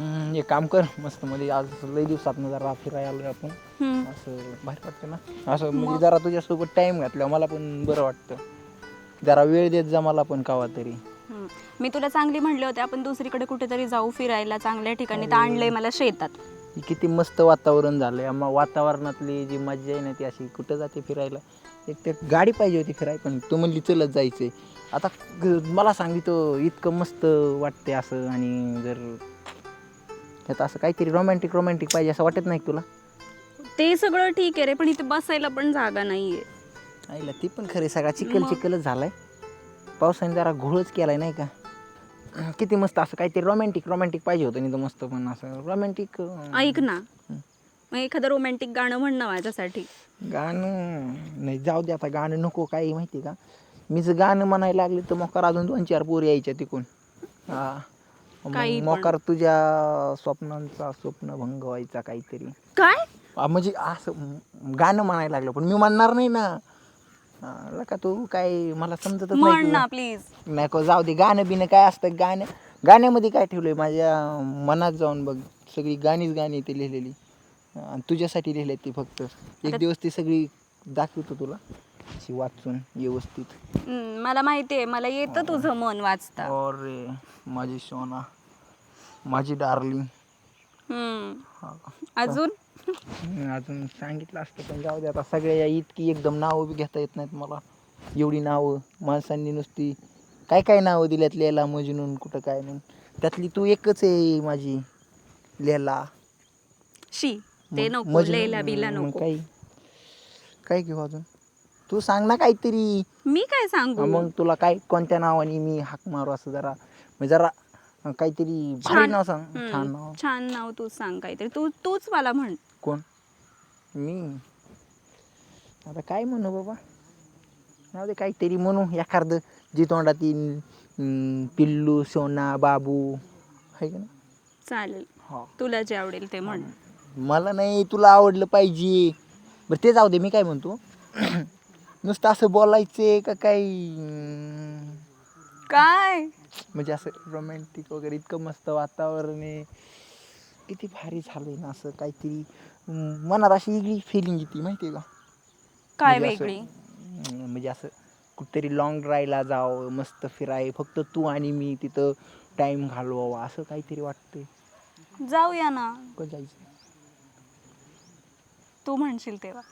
एक काम कर मस्त मध्ये आज लई दिवसात जरा फिरायला आलोय आपण. हम्म. असं भारी वाटतं ना असं म्हणजे जरा तुझ्यासोबत टाइम घातल्यावर मला पण बरं वाटतं. जरा वेळ देत जा मला पण कवा तरी. मी तुला चांगली म्हणले होते आपण दुसरीकडे कुठेतरी जाऊ फिरायला चांगल्या ठिकाणी, तर आणलंय मला शेतात. किती मस्त वातावरण झालंय. मग वातावरणातली जी मजा आहे ना ती अशी कुठं जाते फिरायला. एक तर गाडी पाहिजे होती फिराय, पण तू म्हणली चलत जायचंय. आता मला सांगितलं इतकं मस्त वाटते असं, आणि जर त्यात असं काहीतरी रोमॅन्टिक पाहिजे असं वाटत नाही तुला? ते सगळं ठीक आहे रे, पण इथे बसायला पण जागा नाहीये. आईला ती पण खरे, सगळा मग चिखलच झालाय. पावसाने जरा घोळच केलाय नाही का. किती मस्त असं काहीतरी रोमॅन्टिक पाहिजे होतं. नाही तर मस्त पण असं रोमॅन्टिक. ऐक ना, मग एखादं रोमॅन्टिक गाणं म्हण ना माझ्यासाठी. गाणं नाही, जाऊ दे आता. गाणं नको, काही माहिती का, मी जर गाणं म्हणायला लागले तर मोकार अजून 2-4 पोरी यायच्या तिकून. हा काही मग पण. मोकार तुझ्या स्वप्नांचा स्वप्नभंग व्हायचा काहीतरी. काय म्हणजे असं गाणं म्हणायला लागलं, पण मी म्हणणार नाही ना. का तू काय मला समजतच नाही म्हण तुझं. ना प्लीज. नको, जाऊ दे. गाणं बिणं काय असतं गाण्यामध्ये काय ठेवलंय माझ्या मनात जाऊन बघ. सगळी गाणी ते लिहिलेली, आणि तुझ्यासाठी लिहिली ती फक्त. आता एक दिवस ती सगळी दाखवतो तुला अशी वाचून व्यवस्थित. मला माहितीये, मला येतं तुझं मन वाचता. अरे माझी सोना, माझी डार्लिंग. अजून अजून सांगितलं असतं, पण जाऊ दे आता. सगळ्या इतकी एकदम नावं बी घेता येत नाहीत मला. एवढी नावं माणसांनी नुसती काय नावं दिल्यात. लैला, मजनून, कुठं काय म्हणून. त्यातली तू एकच आहे माझी लैला. शी ते नको, लैला बिला मग नको. काय घेऊ अजून? तू सांग ना काहीतरी. मी काय सांगू? मग तुला काय कोणत्या नावाने मी हाक मारू असं, जरा काहीतरी भारी छान. नाव सांग. छान नाव. छान नाव तू सांग काहीतरी. तूच मला म्हण. कोण? मी आता काय म्हणू बाबा. जाऊ दे, काहीतरी म्हणू एखादं जी तोंडात येईल. पिल्लू, सोना, बाबू, आहे का ना. चालेल, हा, तुला जे आवडेल ते म्हण. मला नाही, तुला आवडलं पाहिजे. बरं ते जाऊ दे. मी काय म्हणतो, नुसतं असं बोलायचे का काही, काय म्हणजे असं रोमॅन्टिक वगैरे. इतकं मस्त वातावरण आहे, किती भारी झालंय ना. असं काहीतरी मनात अशी वेगळी फिलिंग येते माहिती आहे का. काय म्हणजे असं वेगळी? म्हणजे असं कुठेतरी लॉंग ड्राईव्हला जावं, मस्त फिराय, फक्त तू आणि मी तिथं टाईम घालवावा असं काहीतरी वाटतंय. जाऊया ना, कधी जायचं? तू म्हणशील तेव्हा.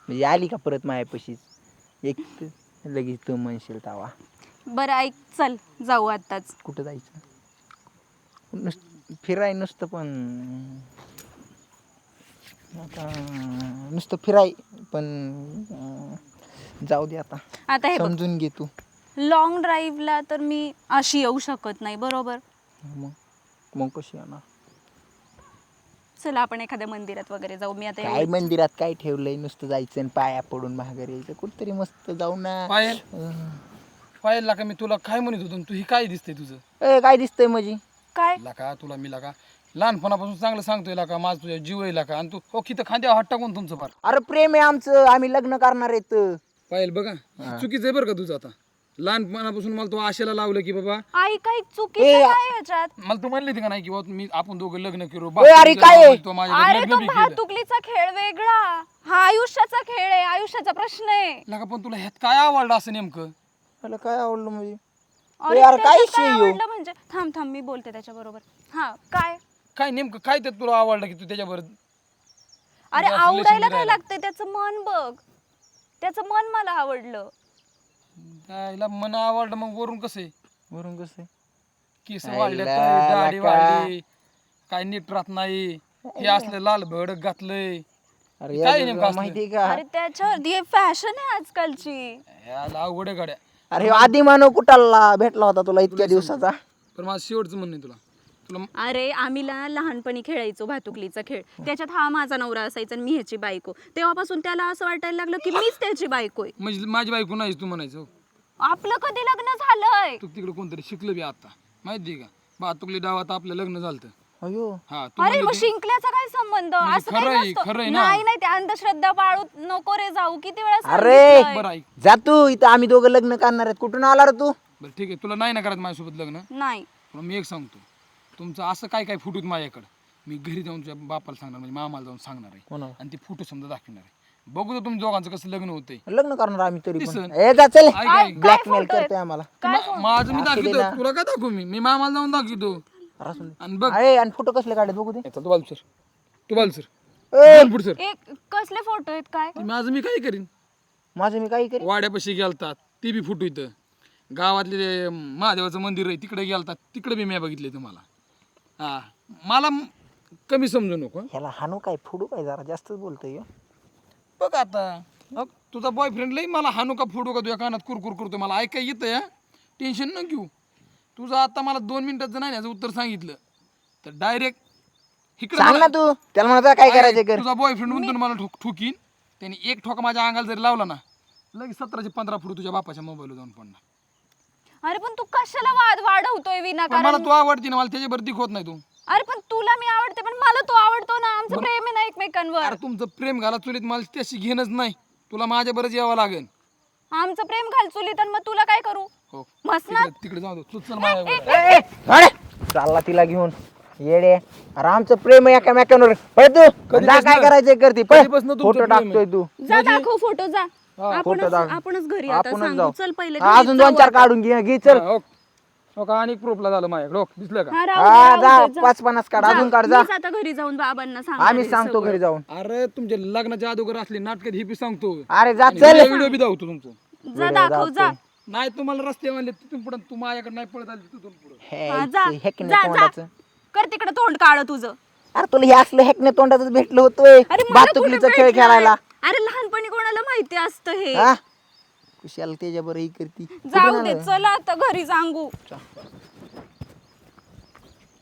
म्हणजे आली का परत मायापाशीच एक लगेच तू म्हणशील तेव्हा? बरं ऐक, चल जाऊ आत्ताच. कुठं जायचं? फिराय नुसतं, पण आता नुसतं फिराय पण. जाऊ दे आता. आता हे बघ, समजून घे तू. लॉंग ड्राईव्हला तर मी अशी येऊ शकत नाही, बरोबर? मग कशी येणार? चला आपण एखाद्या मंदिरात वगैरे जाऊ. मी आता काय एवढी मंदिरात काय ठेवलंय? नुसतं जायचं आणि पाया पडून माघारी यायचं. कुठतरी मस्त जाऊ ना. पाहिला का मी तुला काय म्हणत होतो, तू ही काय दिसतंय तुझं? काय दिसतंय म्हणजे? काय लाका तुला मी लाका लहानपणापासून चांगलं सांगतोय लाका, माझं तुझ्या जीव आहे लाका, आणि तू हो किती खांद्या हात टाकून तुमचं फार. अरे प्रेम आहे आमचं, आम्ही लग्न करणार आहेत. पाहिलं बघा, चुकीचं आहे बरं का तुझं. आता लहानपणापासून मला तो आशेला लावलं की बाबा, आई काय चुकीचं काय याच्यात? मला तू म्हणली होती का नाही की बाबा मी आपण दोघं लग्न करू. अरे काय आहे? तो माझ्याकडे अरे लग्न तो बी केलं. भातुकलीचा खेळ वेगळा, हा आयुष्याचा खेळ आहे, आयुष्याचा प्रश्न आहे. लाका पण तुला ह्यात काय आवडलं असं नेमकं? मला काय आवडलं म्हणजे? अरे यार, काय त्याच्यात काय issue आहे? आवडलं म्हणजे? थांब मी बोलते त्याच्या बरोबर. हा काय? काय नेमकं काय त्यात तुला आवडलं की तू त्याच्यावर? अरे तुला आवडायला relation काय राहिला. लागतंय? त्याचं मन बघ, त्याचं मन मला आवडलं. त्याला मन आवडलं, मग वरून कसं आहे? वरून कसं आहे? केस आयला, वाढले, दाढी लाका. वाढली, काय नीट राहत नाही, हे असलं लाल भडक घातलंय. अरे काय यार, नेमकं असलं? माहिती आहे का? अरे त्याच्यावर फॅशन आहे आजकालची. याला अवघड आहे गाड्या. अरे आधी मानव कुठाला भेटला होता तुला इतक्या दिवसाचा? पण माझं शेवटचं म्हणणं आहे तुला तुला अरे आम्ही लहानपणी खेळायचो भातुकलीचा खेळ. त्याच्यात हा माझा नवरा असायचा आणि मी ह्याची बायको. तेव्हापासून त्याला असं वाटायला लागलं की मीच त्याची बायको आहे. म्हणजे माझी बायको नाहीस तू म्हणायचं? आपलं कधी लग्न झालंय? तू तिकडे कोणतरी शिकलं बी आता माहिती आहे का? भातुकली डावात आपलं लग्न झालं. अयो, हा तू अरे म्हणली मग ती- शिंकल्याचा काय संबंध? म्हणजे असं काही खरं आहे, नसतं. खरं आहे ना. नाही ते अंधश्रद्धा पाळू नको रे जाऊ. किती वेळा अरे सांगितलंय. बरं ऐक, जा तू. इथं आम्ही दोघं लग्न करणार आहेत. कुठून आला रे तू? बरं ठीक आहे, तुला नाही ना करायचं माझ्यासोबत लग्न? नाही तुला मी एक सांगतो, तुमचं असं काय काय फोटो माझ्याकडे मी घरी जाऊन तुझ्या बापाला सांगणार म्हणजे मामाला जाऊन सांगणार आहे कोणाला? आणि ते फोटो समजा दाखवणार आहे. बघू तर तुमच्या दोघांचं कसं लग्न होतंय. लग्न करणार आम्ही तरी पण दिसन. ए जा चल ऐक, ऐक. ब्लॅकमेल करतोय आम्हाला माझं मी असू दे दाखवतो ना. तुला काय दाखवू मी मामाला जाऊन दाखवतो असून दे. आणि बघ अरे आणि फोटो कसले काढत बघू दे तू बाल सर तू बाल सर ए, पुढे सर एक कसले फोटो आहेत काय माझं मी काय करीन. माझं मी काही करी वाड्यापाशी गेलतात ते बी फोटो इथं गावातले ते महादेवाचं मंदिर आहे तिकडे गेलतात तिकडे बी मी बघितले तुम्हाला. हा मला कमी समजू नको. ह्याला हानू काय फोडू काय जरा जास्तच बोलतोय ह्यो. बघ आता बघ, तुझा बॉयफ्रेंड लई मला हानू का फोडू का तुझ्या कानात कुरकुर करतो मला ऐकाय येतं या टेन्शन न घेऊ. तुझं आता मला 2 मिनिटाचं नाही याचं उत्तर सांगितलं तर डायरेक्ट इकडे सांग ना तू त्याला म्हणा काय करायचं कर तुझा बॉयफ्रेंड म्हणतो मला ठुकीन त्याने एक ठोका माझ्या अंगाला जरी लावला ना लगेच 17 चे 15 फोटो तुझ्या बापाच्या मोबाईलवर जाऊन पडणार. अरे पण तू कशाला वाद वाढवतोय पण विनाकारण मला तू आवडती ना मला त्याच्या भरती होत नाही तू. अरे पण तुला मी आवडते पण मला तू आवडतो ना आमचं प्रेम आहे ना एकमेकांवर अरे तुमचं प्रेम घाला चुलीत मला त्याशी घेणंच नाही तुला माझ्या बरंच यावं लागेल. आमचं प्रेम घाल चुली तर मग तुला काय करू हो मस्त ना तिकडे जाऊ दे तू चल माझ्या अरे चालला तिला घेऊन येडे अरे आमचं प्रेम एकामेकांवर पळ तू जा काय करायचंय करते कधीपासनं तुमचं फोटो प्रेम आहे? टाकतोय तू जा दाखव फोटो जा फोटो दाखव. आपणच घरी आता आपणच सांगू जाऊ चल पहिले अजून 2-4 काढून घे चल हो का आणि प्रूफला झालं माझ्याकडे दिसलं का. हा, राहू हा दे, जा राहू दे, जा. 5-50 काढ अजून काढ जा मीच आता घरी जाऊन बाबांना सांगणार आम्ही आहे सांगतो सगळं. घरी जाऊन अरे तुमच्या लग्नाच्या अगोदर असली नाटकात ही बी सांगतो अरे जा चल व्हिडिओ बी दाखवतो तुमचं. जा दाखव जा नाही तुम्हाला रस्ते म्हणले तिथून पुढे तू माझ्याकडे नाही पळत आली तिथून पुढे हा, जा हेकणे जा जा तोंडाचं कर तिकडे तोंड काढ तुझं अरे तुला हे असलं हेकणे तोंडाचं भेटलं होतोय अरे मला कुठं बातुकलीचा खेळ भेटलंय? खेळायला अरे लहानपणी कोणाला माहिती असतं हे हा कुशाल त्याच्या बरं ही करती जाऊ दे चला आता घरी सांगू